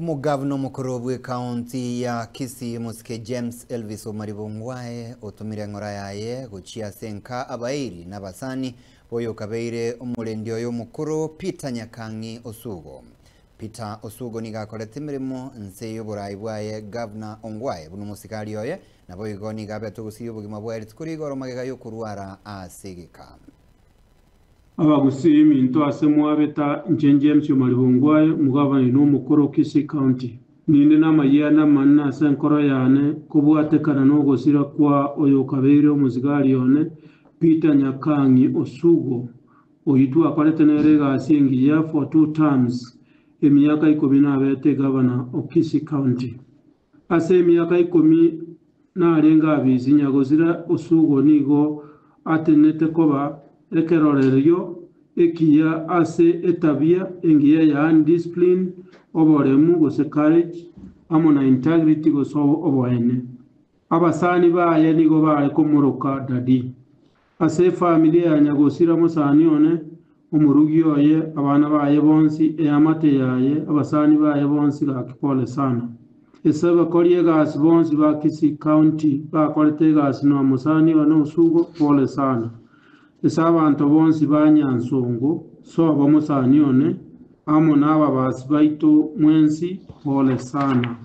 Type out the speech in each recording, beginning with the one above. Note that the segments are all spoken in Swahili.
Umugavana mukuru w'ikaunti ya Kisii Musike James Elvis Omaribongwae otumire ngora yaye guchia senka abairi n'abasani boyo kabeire umurendio yo mukuru Peter Nyakangi Osugo. Peter Osugo nigakorete mirimo nse y'uburayi bwaye Governor Ongwae buno musikali oye nabo igoni gabeto gusiyo ubugima bwaye tkurigoro magega yo kurwara asigika. Abagusi minto asemwa beta James Omaribongwae mugavana n'umukuru Kisii County ninde n'amayana manna senkoro yane kubwatekana no gusira kwa oyo kabeire omuzigari yone Peter Nyakangi Osugo oyitu akorete nerega asingiya for 2 terms emyaka 12 governor of Kisii County ase emyaka 10 narenga abizinya gozira Osugo nigo atenete koba ekerorerio ekiya ase etabia engiya ya undiscipline oboremu gose courage amona integrity gose oboene abasani baye nigo baye komuruka dadi ase familia ya nyagosira musani one umurugi oye abana baye bonsi eyamate yaye abasani baye bonsi gakipole sana esaba koriye gas bonsi ba Kisii County bakorete gas no musani ono Osugo pole sana abantu bonsi banyansongo so abamusani one amo naba basi baito mwensi pole sana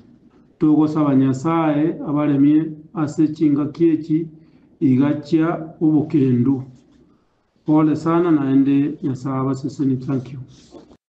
tugosaba Nyasaye abaremye ase chinga kieki igachya ubukendo pole sana naende Nyasaye abaseseni. Thank you.